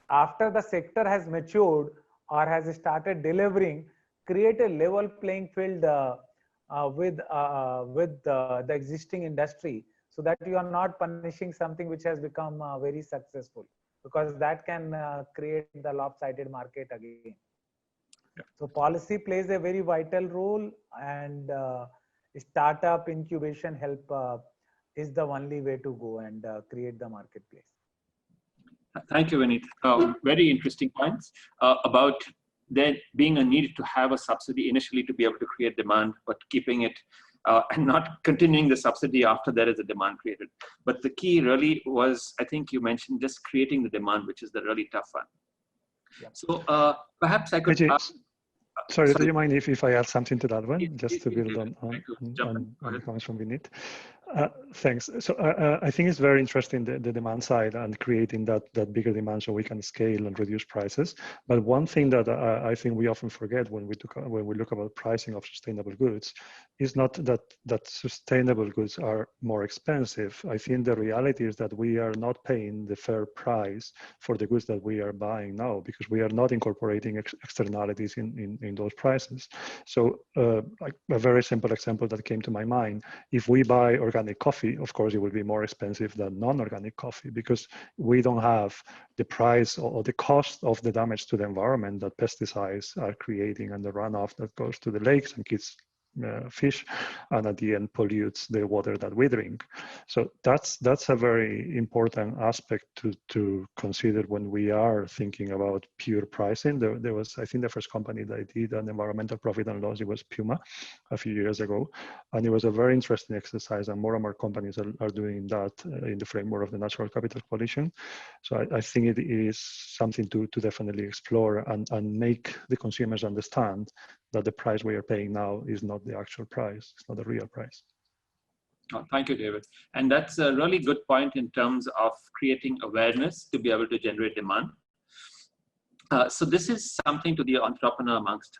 after the sector has matured or has started delivering, create a level playing field with the existing industry, so that you are not punishing something which has become very successful, because that can create the lopsided market again. Yeah. So policy plays a very vital role, and startup incubation help is the only way to go and create the marketplace. Thank you, Vineet. Very interesting points about there being a need to have a subsidy initially to be able to create demand, but keeping it and not continuing the subsidy after there is a demand created. But the key really was, I think you mentioned, just creating the demand, which is the really tough one. Yeah. So perhaps I could sorry, do you mind if I add something to that one, just to build on the comments from Vineet? Thanks. So I think it's very interesting, the demand side and creating that bigger demand so we can scale and reduce prices. But one thing that I think we often forget when we look about pricing of sustainable goods is not that sustainable goods are more expensive. I think the reality is that we are not paying the fair price for the goods that we are buying now, because we are not incorporating externalities in those prices. So like a very simple example that came to my mind: if we buy organic coffee, of course it will be more expensive than non-organic coffee, because we don't have the price or the cost of the damage to the environment that pesticides are creating and the runoff that goes to the lakes and kills fish, and at the end pollutes the water that we drink. So that's a very important aspect to consider when we are thinking about pure pricing. There was, I think, the first company that did an environmental profit and loss, it was Puma a few years ago, and it was a very interesting exercise, and more companies are doing that in the framework of the Natural Capital Coalition. So I think it is something to definitely explore and make the consumers understand that the price we are paying now is not the actual price, it's not the real price. Oh, thank you, David. And that's a really good point in terms of creating awareness to be able to generate demand. So this is something to the entrepreneur amongst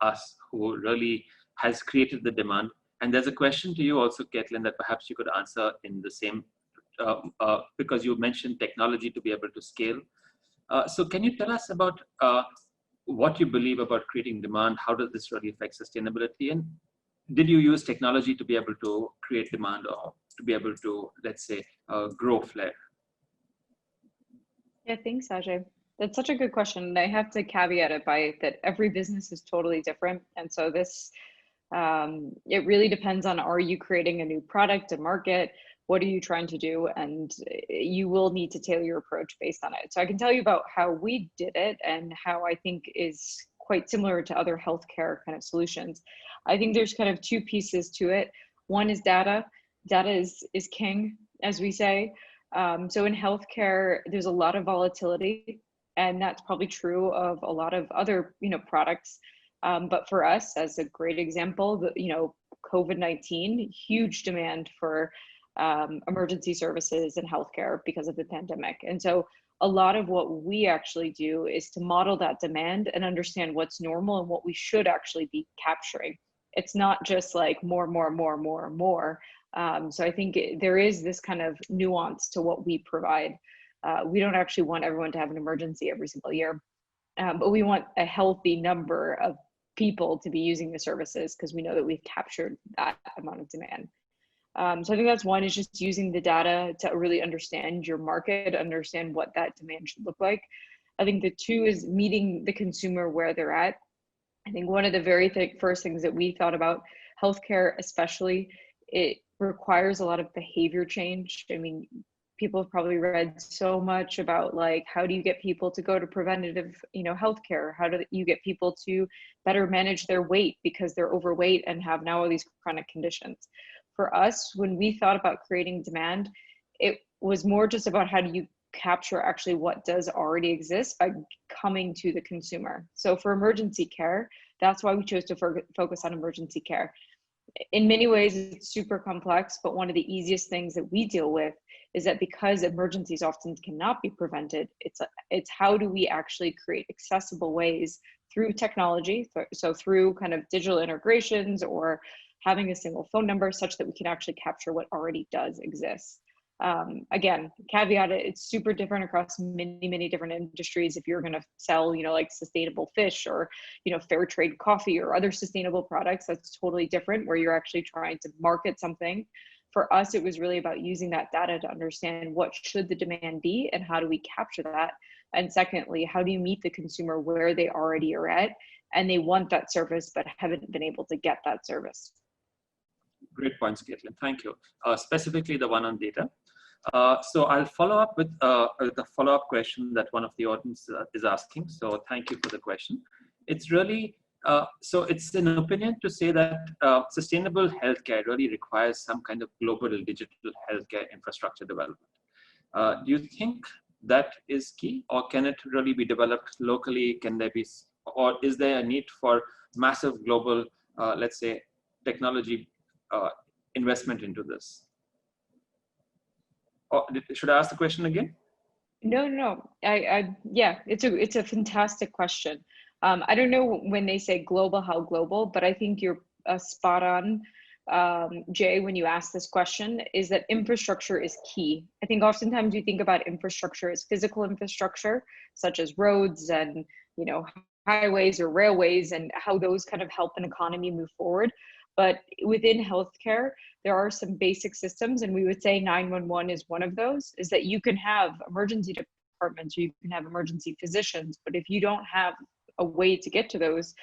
us who really has created the demand. And there's a question to you also, Caitlin, that perhaps you could answer in the same, because you mentioned technology to be able to scale. So can you tell us about what you believe about creating demand? How does this really affect sustainability? And did you use technology to be able to create demand, or to be able to, let's say, grow Flare? Yeah, thanks, Ajay. That's such a good question. And I have to caveat it by that every business is totally different. And so this, it really depends on, are you creating a new product, a market? What are you trying to do? And you will need to tailor your approach based on it. So I can tell you about how we did it and how I think is quite similar to other healthcare kind of solutions. I think there's kind of two pieces to it. One is data. Data is king, as we say. So in healthcare, there's a lot of volatility, and that's probably true of a lot of other, products. But for us, as a great example, COVID-19, huge demand for emergency services in healthcare because of the pandemic. And so a lot of what we actually do is to model that demand and understand what's normal and what we should actually be capturing. It's not just like more. So I think there is this kind of nuance to what we provide. We don't actually want everyone to have an emergency every single year, but we want a healthy number of people to be using the services because we know that we've captured that amount of demand. So I think that's one, is just using the data to really understand your market, understand what that demand should look like. I think the two is meeting the consumer where they're at. I think one of the very first things that we thought about healthcare, especially, it requires a lot of behavior change. I mean, people have probably read so much about like, how do you get people to go to preventative, healthcare? How do you get people to better manage their weight because they're overweight and have now all these chronic conditions? For us, when we thought about creating demand, it was more just about how do you capture actually what does already exist by coming to the consumer. So for emergency care, that's why we chose to focus on emergency care. In many ways, it's super complex, but one of the easiest things that we deal with is that because emergencies often cannot be prevented, it's how do we actually create accessible ways through technology, so through kind of digital integrations or having a single phone number such that we can actually capture what already does exist. Again, caveat it, it's super different across many different industries. If you're going to sell, like sustainable fish or, fair trade coffee or other sustainable products, that's totally different where you're actually trying to market something. For us, it was really about using that data to understand what should the demand be and how do we capture that. And secondly, how do you meet the consumer where they already are at and they want that service but haven't been able to get that service. Great points, Caitlin. Thank you. Specifically the one on data. So I'll follow up with the follow-up question that one of the audience is asking. So thank you for the question. It's really, so it's an opinion to say that sustainable healthcare really requires some kind of global digital healthcare infrastructure development. Do you think that is key, or can it really be developed locally? Can there be, or is there a need for massive global, let's say, technology investment into this? Or should I ask the question again? No. Yeah, it's a fantastic question. I don't know when they say global, how global, but I think you're spot on, Jay, when you ask this question, is that infrastructure is key. I think oftentimes we think about infrastructure as physical infrastructure, such as roads and, highways or railways and how those kind of help an economy move forward. But within healthcare, there are some basic systems, and we would say 911 is one of those, is that you can have emergency departments, or you can have emergency physicians, but if you don't have a way to get to those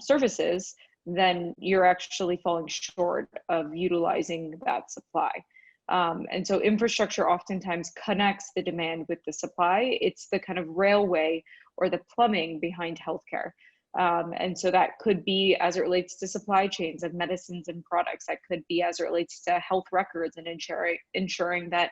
services, then you're actually falling short of utilizing that supply. And so infrastructure oftentimes connects the demand with the supply. It's the kind of railway or the plumbing behind healthcare. And so that could be as it relates to supply chains of medicines and products. That could be as it relates to health records and ensuring that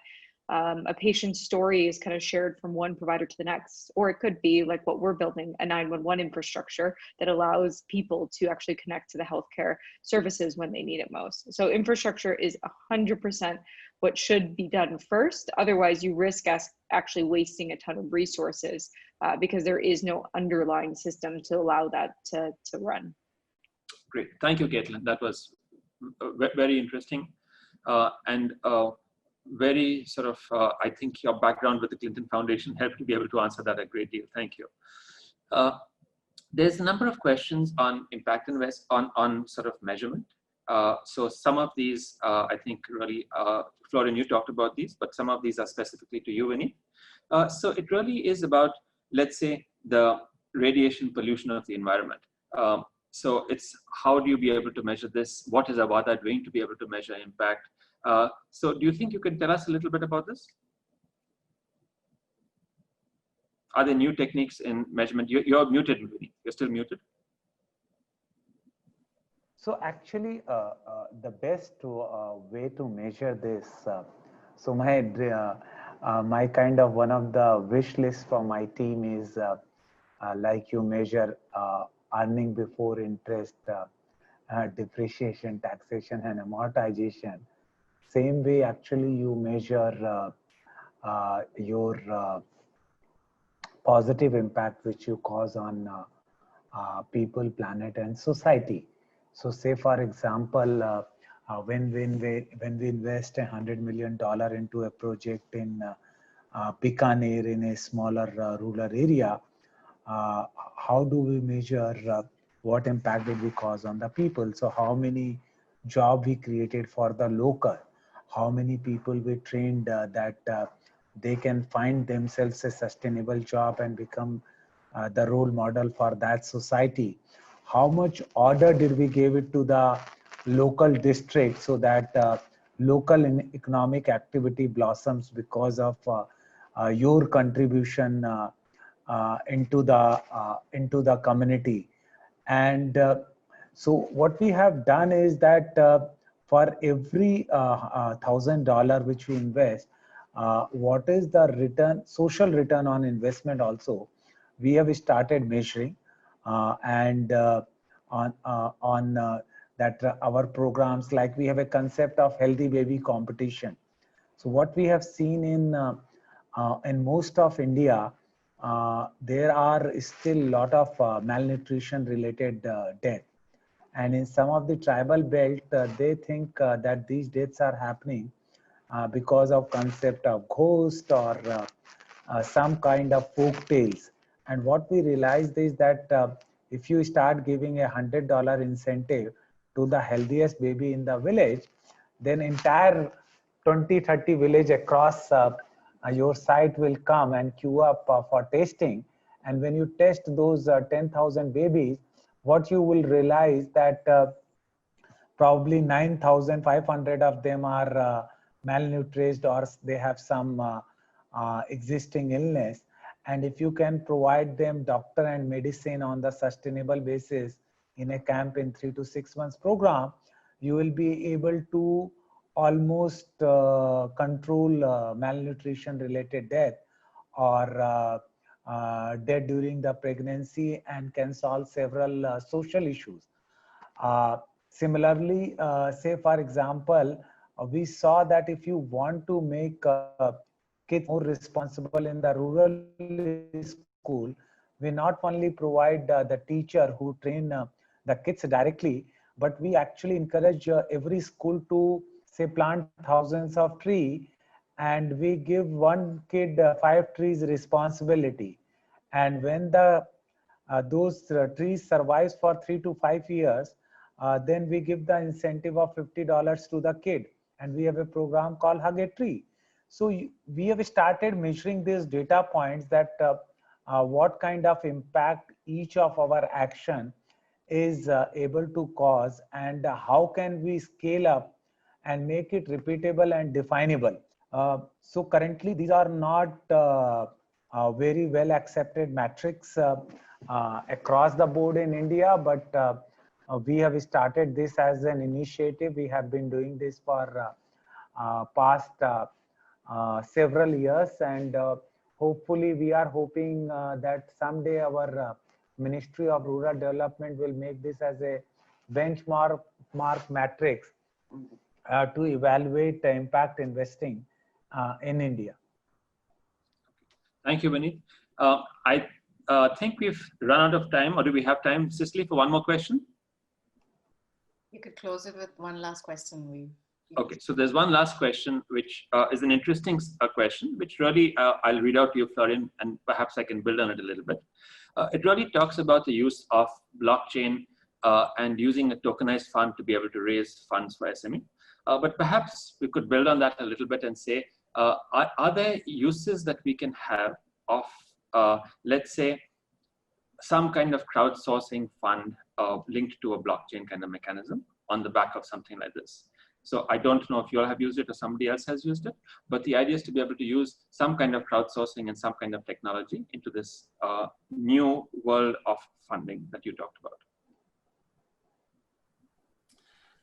a patient's story is kind of shared from one provider to the next. Or it could be like what we're building, a 911 infrastructure that allows people to actually connect to the healthcare services when they need it most. So infrastructure is 100% what should be done first. Otherwise, you risk actually wasting a ton of resources because there is no underlying system to allow that to run. Great. Thank you, Caitlin. That was very interesting. And very sort of, I think your background with the Clinton Foundation helped to be able to answer that a great deal. Thank you. There's a number of questions on impact invest on sort of measurement. So some of these, I think really, Florian, you talked about these, but some of these are specifically to you, Vinny. So it really is about, let's say, the radiation pollution of the environment. So it's how do you be able to measure this? What is Avada doing to be able to measure impact? So do you think you can tell us a little bit about this? Are there new techniques in measurement? You're muted, Vinny. You're still muted. So actually, the best way to measure this, so my kind of one of the wish lists for my team is like you measure earning before interest, depreciation, taxation, and amortization. Same way, actually, you measure your positive impact which you cause on people, planet, and society. So, say for example, when we invest $100 million into a project in Bikaner in a smaller rural area, how do we measure what impact did we cause on the people? So, how many jobs we created for the local? How many people we trained that they can find themselves a sustainable job and become the role model for that society? How much order did we give it to the local district so that local economic activity blossoms because of your contribution into the community? And so what we have done is that for every $1,000 which we invest, what is the return, social return on investment also, we have started measuring and on that our programs, like we have a concept of healthy baby competition. So what we have seen in most of India, there are still a lot of malnutrition related death. And in some of the tribal belt, they think that these deaths are happening because of concept of ghost or some kind of folk tales. And what we realized is that if you start giving $100 incentive to the healthiest baby in the village, then entire 20-30 village across your site will come and queue up for testing. And when you test those 10,000 babies, what you will realize that probably 9,500 of them are malnourished or they have some existing illness. And if you can provide them doctor and medicine on the sustainable basis in a camp in 3 to 6 months program, you will be able to almost control malnutrition related death or death during the pregnancy, and can solve several social issues. Similarly, say for example, we saw that if you want to make kids more responsible in the rural school, we not only provide the teacher who train the kids directly, but we actually encourage every school to say plant thousands of trees, and we give one kid 5 trees responsibility. And when the those trees survives for 3 to 5 years, then we give the incentive of $50 to the kid. And we have a program called Hug a Tree. So we have started measuring these data points that what kind of impact each of our action is able to cause, and how can we scale up and make it repeatable and definable. So currently these are not very well accepted metrics across the board in India, but we have started this as an initiative. We have been doing this for past several years, and hopefully we are hoping that someday our Ministry of Rural Development will make this as a benchmark matrix to evaluate impact investing in India. Thank you, Vineet. I think we've run out of time, or do we have time, Cicely, for one more question? You could close it with one last question. Okay, so there's one last question, which is an interesting question, which really I'll read out to you, Florian, and perhaps I can build on it a little bit. It really talks about the use of blockchain and using a tokenized fund to be able to raise funds for SME. But perhaps we could build on that a little bit and say, are there uses that we can have of, let's say, some kind of crowdsourcing fund linked to a blockchain kind of mechanism on the back of something like this? So I don't know if you all have used it or somebody else has used it, but the idea is to be able to use some kind of crowdsourcing and some kind of technology into this new world of funding that you talked about.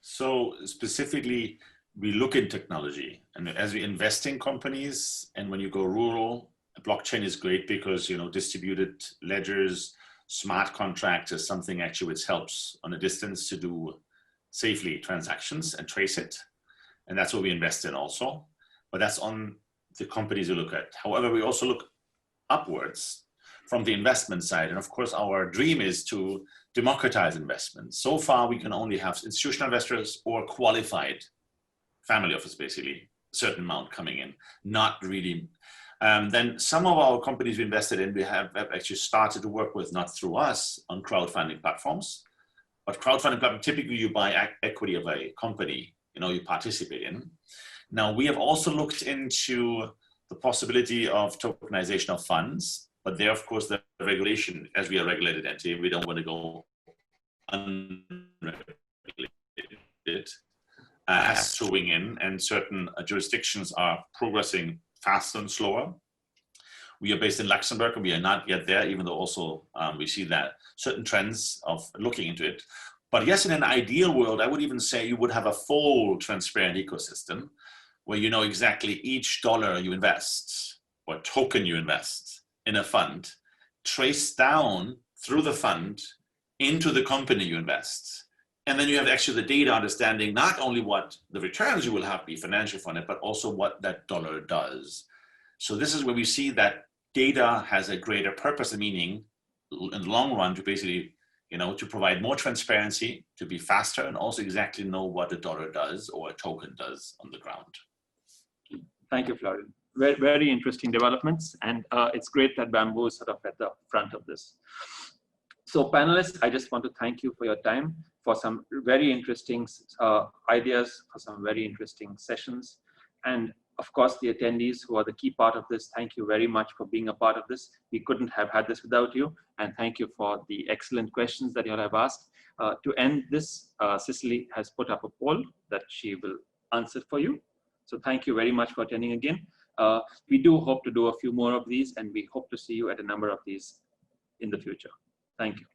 So specifically, we look in technology, and as we invest in companies, and when you go rural, blockchain is great because, you know, distributed ledgers, smart contracts is something actually which helps on a distance to do safely transactions and trace it. And that's what we invest in also. But that's on the companies we look at. However, we also look upwards from the investment side. And of course, our dream is to democratize investment. So far, we can only have institutional investors or qualified family office, basically, a certain amount coming in, not really. Then some of our companies we invested in, we have actually started to work with, not through us, on crowdfunding platforms. But crowdfunding platform, typically you buy equity of a company, you know, you participate in. Now, we have also looked into the possibility of tokenization of funds, but there, of course, the regulation, as we are regulated entity, we don't want to go unregulated. Has to wing in, and certain jurisdictions are progressing faster and slower. We are based in Luxembourg, and we are not yet there, even though also we see that certain trends of looking into it. But yes, in an ideal world, I would even say you would have a full transparent ecosystem where you know exactly each dollar you invest or token you invest in a fund, traced down through the fund into the company you invest. And then you have actually the data understanding not only what the returns you will have be financial from it, but also what that dollar does. So this is where we see that data has a greater purpose and meaning in the long run to basically, you know, to provide more transparency, to be faster, and also exactly know what a dollar does or a token does on the ground. Thank you, Florian. Very, very interesting developments. And it's great that Bamboo is sort of at the front of this. So panelists, I just want to thank you for your time, for some very interesting ideas, for some very interesting sessions. And of course, the attendees who are the key part of this, thank you very much for being a part of this. We couldn't have had this without you. And thank you for the excellent questions that you all have asked. To end this, Cicely has put up a poll that she will answer for you. So thank you very much for attending again. We do hope to do a few more of these, and we hope to see you at a number of these in the future. Thank you.